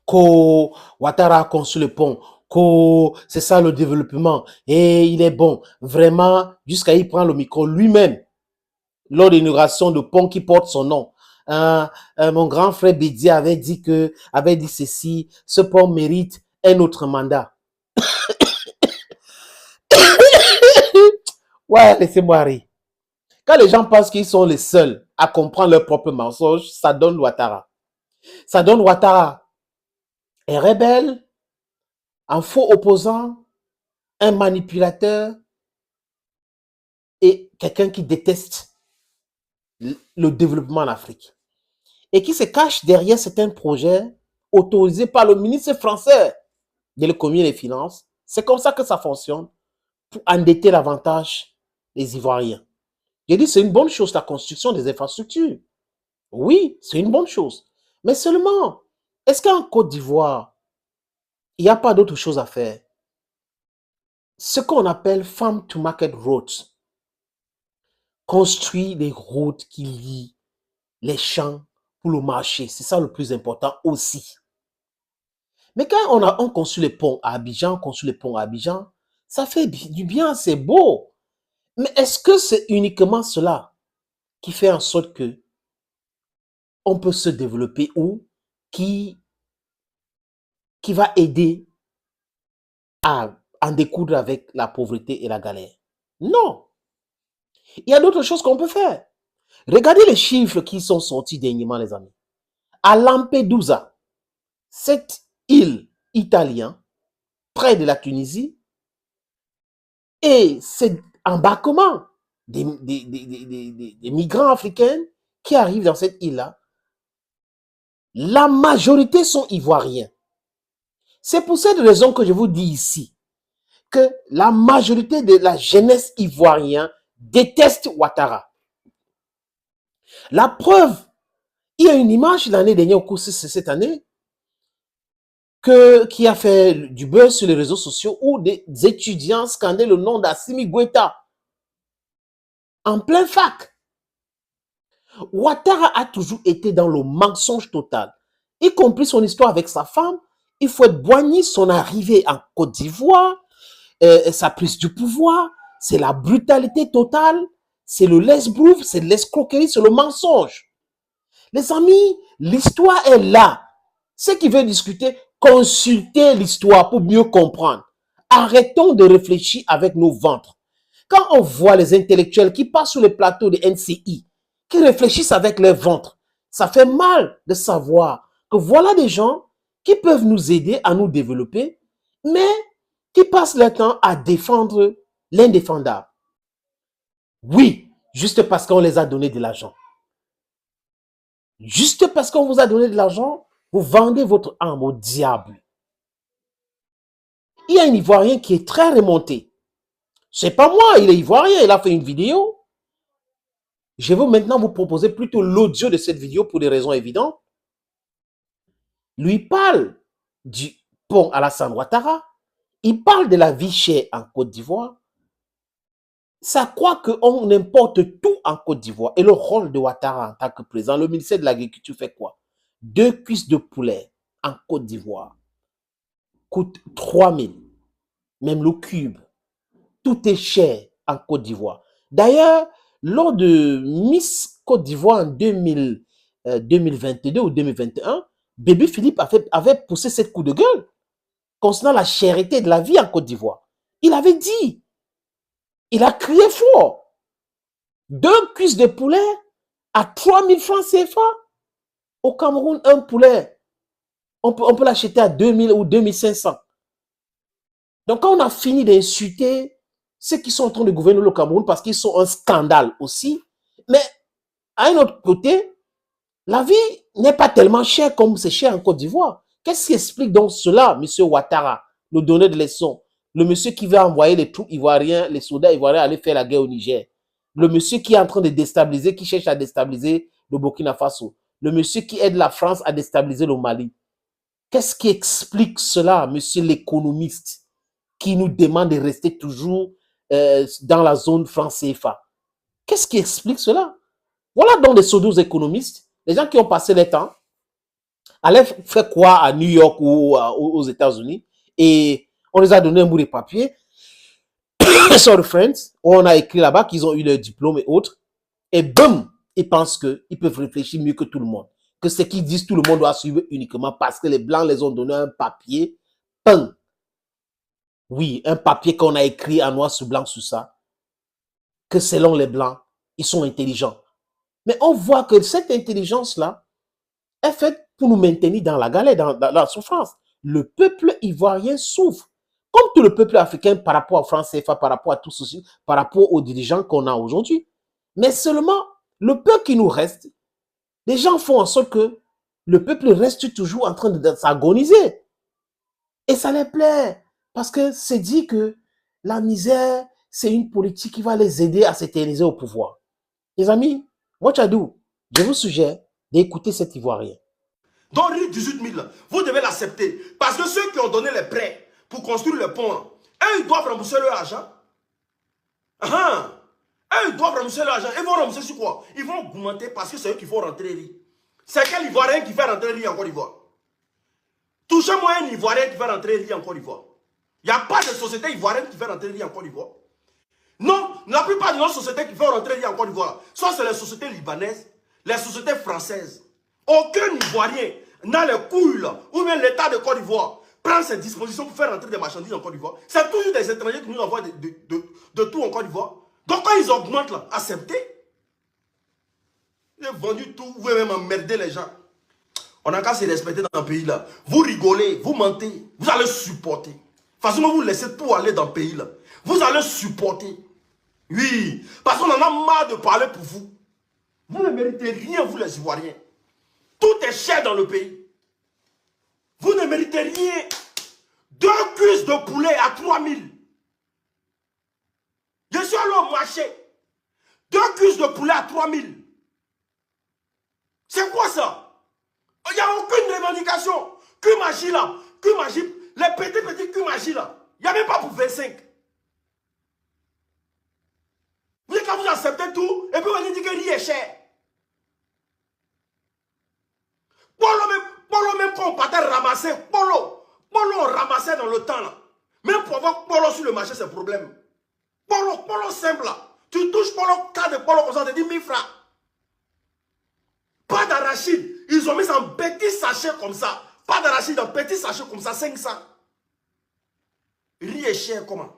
que Ouattara a conçu le pont, que c'est ça le développement, et il est bon. Vraiment, jusqu'à il prend le micro lui-même, lors de l'inauguration de pont qui porte son nom. Mon grand frère Bédier avait dit ceci, ce pont mérite un autre mandat. Ouais, laissez-moi rire. Quand les gens pensent qu'ils sont les seuls à comprendre leur propre mensonge, ça donne Ouattara. Ça donne Ouattara un rebelle, un faux opposant, un manipulateur et quelqu'un qui déteste le développement en Afrique. Et qui se cache derrière certains projets autorisés par le ministre français de l'économie et des finances. C'est comme ça que ça fonctionne pour endetter davantage les Ivoiriens. J'ai dit, c'est une bonne chose, la construction des infrastructures. Oui, c'est une bonne chose. Mais seulement, est-ce qu'en Côte d'Ivoire, il n'y a pas d'autre chose à faire? Ce qu'on appelle farm to market roads. Construire des routes qui lient les champs pour le marché. C'est ça le plus important aussi. Mais quand on construit les ponts à Abidjan, ça fait du bien, c'est beau. Mais est-ce que c'est uniquement cela qui fait en sorte que on peut se développer ou qui va aider à en découdre avec la pauvreté et la galère? Non. Il y a d'autres choses qu'on peut faire. Regardez les chiffres qui sont sortis dernièrement, les amis. À Lampedusa, cette île italienne, près de la Tunisie, et cet embarquement des migrants africains qui arrivent dans cette île-là, la majorité sont ivoiriens. C'est pour cette raison que je vous dis ici que la majorité de la jeunesse ivoirienne déteste Ouattara. La preuve, il y a une image l'année dernière, au cours de cette année, qui a fait du buzz sur les réseaux sociaux où des étudiants scandaient le nom d'Assimi Goïta en plein fac. Ouattara a toujours été dans le mensonge total, y compris son histoire avec sa femme. Il faut être Boigny, son arrivée en Côte d'Ivoire, sa prise du pouvoir, c'est la brutalité totale, c'est le l'esbrouf, c'est l'escroquerie, c'est le mensonge. Les amis, l'histoire est là. Ceux qui veulent discuter, consultez l'histoire pour mieux comprendre. Arrêtons de réfléchir avec nos ventres. Quand on voit les intellectuels qui passent sur le plateau de NCI, qui réfléchissent avec leur ventre, ça fait mal de savoir que voilà des gens qui peuvent nous aider à nous développer, mais qui passent leur temps à défendre l'indéfendable. Oui, juste parce qu'on les a donné de l'argent. Juste parce qu'on vous a donné de l'argent, vous vendez votre âme au diable. Il y a un Ivoirien qui est très remonté. C'est pas moi, il est Ivoirien, il a fait une vidéo. Je vais maintenant vous proposer plutôt l'audio de cette vidéo pour des raisons évidentes. Lui parle du pont Alassane Ouattara. Il parle de la vie chère en Côte d'Ivoire. Ça croit qu'on importe tout en Côte d'Ivoire. Et le rôle de Ouattara en tant que président, le ministère de l'Agriculture fait quoi? 2 cuisses de poulet en Côte d'Ivoire coûtent 3 000. Même le cube. Tout est cher en Côte d'Ivoire. D'ailleurs, lors de Miss Côte d'Ivoire en 2022 ou 2021, Bébé Philippe avait poussé cette coup de gueule concernant la cherté de la vie en Côte d'Ivoire. Il avait dit, il a crié fort, 2 cuisses de poulet à 3 000 francs CFA. Au Cameroun, un poulet, on peut l'acheter à 2 000 ou 2 500. Donc, quand on a fini d'insulter ceux qui sont en train de gouverner le Cameroun parce qu'ils sont un scandale aussi, mais à un autre côté, la vie n'est pas tellement chère comme c'est cher en Côte d'Ivoire. Qu'est-ce qui explique donc cela, M. Ouattara, le donneur de leçons, le monsieur qui va envoyer les troupes ivoiriens, les soldats ivoiriens aller faire la guerre au Niger, le monsieur qui est en train de déstabiliser, qui cherche à déstabiliser le Burkina Faso, le monsieur qui aide la France à déstabiliser le Mali. Qu'est-ce qui explique cela, monsieur l'économiste, qui nous demande de rester toujours dans la zone franc CFA? Qu'est-ce qui explique cela? Voilà donc des pseudo-économistes, les gens qui ont passé leur temps allaient faire quoi à New York ou aux États-Unis et on les a donné un bout de papier, sorry friends, où on a écrit là-bas qu'ils ont eu leur diplôme et autres, et boum, ils pensent qu'ils peuvent réfléchir mieux que tout le monde, que ce qu'ils disent, tout le monde doit suivre uniquement parce que les Blancs les ont donné un papier, pum, oui, un papier qu'on a écrit en noir sur blanc sur ça, que selon les Blancs, ils sont intelligents. Mais on voit que cette intelligence-là est faite pour nous maintenir dans la galère, dans la souffrance. Le peuple ivoirien souffre, comme tout le peuple africain par rapport à France CFA, par rapport à tout ceci, par rapport aux dirigeants qu'on a aujourd'hui. Mais seulement, le peu qui nous reste, les gens font en sorte que le peuple reste toujours en train de s'agoniser. Et ça les plaît, parce que c'est dit que la misère, c'est une politique qui va les aider à s'éterniser au pouvoir. Les amis, what I do, je vous suggère d'écouter cet Ivoirien. Donc, 18 000, vous devez l'accepter. Parce que ceux qui ont donné les prêts pour construire le pont, eux, ils doivent rembourser leur argent. Eux, ils doivent rembourser leur argent. Ils vont rembourser sur quoi? Ils vont augmenter parce que c'est eux qui font rentrer les riz. C'est quel Ivoirien qui fait rentrer les riz en Côte d'Ivoire? Touchez-moi un Ivoirien qui fait rentrer les riz en Côte d'Ivoire. Il n'y a pas de société ivoirienne qui fait rentrer les riz en Côte d'Ivoire. Non, la plupart de nos sociétés qui font rentrer les riz en Côte d'Ivoire, soit c'est les sociétés libanaises, les sociétés françaises. Aucun Ivoirien n'a les couilles là, ou bien l'État de Côte d'Ivoire prend ses dispositions pour faire rentrer des marchandises en Côte d'Ivoire. C'est toujours des étrangers qui nous envoient de tout en Côte d'Ivoire. Donc quand ils augmentent là, acceptez. Ils ont vendu tout, vous pouvez même emmerder les gens. On n'a qu'à se respecter dans le pays là. Vous rigolez, vous mentez, vous allez supporter. Facilement vous laissez tout aller dans le pays là. Vous allez supporter. Oui, parce qu'on en a marre de parler pour vous. Vous ne méritez rien, vous les Ivoiriens. Tout est cher dans le pays. Vous ne méritez rien. 2 cuisses de poulet à 3 000. Je suis allé au marché. 2 cuisses de poulet à 3 000. C'est quoi ça? Il n'y a aucune revendication. Kumaji là, Kumaji, les petits Kumaji là, il n'y a même pas pour 25. Vous êtes là, vous acceptez tout, et puis vous allez dire que riz est cher. Polo même quand on partait ramasser, Polo on ramassait dans le temps là. Même pour avoir Polo sur le marché, c'est problème. Polo simple là. Tu touches Polo, cas de Polo comme ça, tu dis 1000 francs. Pas d'arachide. Ils ont mis ça en petit sachet comme ça. Pas d'arachide en petit sachet comme ça, 500. Riz est cher comment?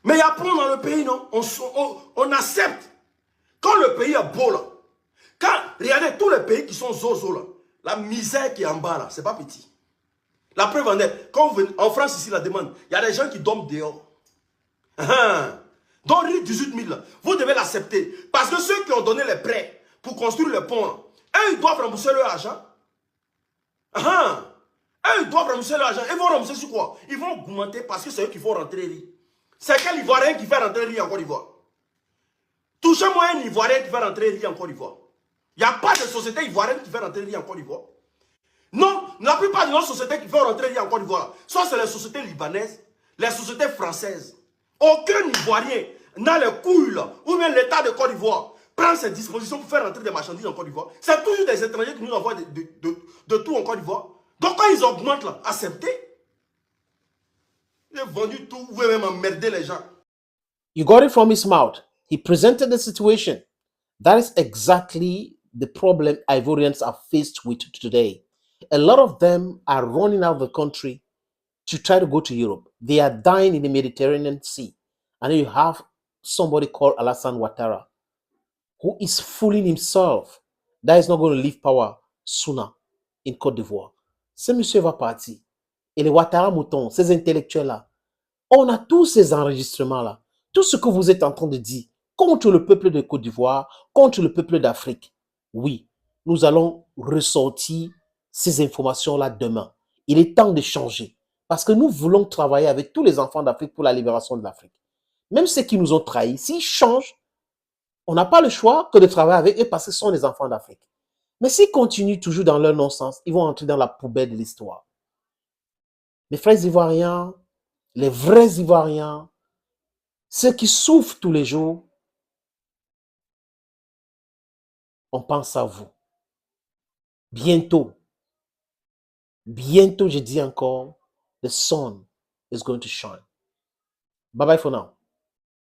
Mais il y a point dans le pays, non? On accepte. Quand le pays est beau là, regardez tous les pays qui sont zozo là, la misère qui est en bas là, c'est pas petit. La preuve en est, quand vous venez, en France ici, la demande, il y a des gens qui dorment dehors. Donc, 18 000, vous devez l'accepter. Parce que ceux qui ont donné les prêts pour construire le pont, là, eux, ils doivent rembourser leur argent. Eux, ils doivent rembourser leur argent. Ils vont rembourser sur quoi? Ils vont augmenter parce que c'est eux qui font rentrer les riz. C'est quel Ivoirien qui fait rentrer les riz en Côte d'Ivoire? Touchez-moi un Ivoirien qui fait rentrer les riz en Côte d'Ivoire. Il n'y a pas de société ivoirienne qui fait rentrer les riz en Côte d'Ivoire. Non, la plupart de nos sociétés qui font rentrer les riz en Côte d'Ivoire, soit c'est les sociétés libanaises, les sociétés françaises. Aucun Ivoirien n'a les couilles là, ou bien l'État de Côte d'Ivoire prend ses dispositions pour faire rentrer des marchandises en Côte d'Ivoire. C'est toujours des étrangers qui nous envoient de tout en Côte d'Ivoire. Donc quand ils augmentent là, acceptez. Ils ont vendu tout, vous pouvez même emmerder les gens. You got it from his mouth. He presented the situation. That is exactly the problem Ivorians are faced with today. A lot of them are running out of the country to try to go to Europe. They are dying in the Mediterranean Sea. And then you have somebody called Alassane Ouattara, who is fooling himself that is not going to leave power sooner in Côte d'Ivoire. Ce monsieur va partir. Et les Ouattara moutons, ces intellectuels-là, on a tous ces enregistrements-là. Tout ce que vous êtes en train de dire contre le peuple de Côte d'Ivoire, contre le peuple d'Afrique. Oui, nous allons ressortir ces informations-là demain. Il est temps de changer. Parce que nous voulons travailler avec tous les enfants d'Afrique pour la libération de l'Afrique. Même ceux qui nous ont trahis, s'ils changent, on n'a pas le choix que de travailler avec eux parce que ce sont les enfants d'Afrique. Mais s'ils continuent toujours dans leur non-sens, ils vont entrer dans la poubelle de l'histoire. Mes frères ivoiriens, les vrais Ivoiriens, ceux qui souffrent tous les jours, on pense à vous. Bientôt, Bientôt, je dis encore, the sun is going to shine. Bye bye for now.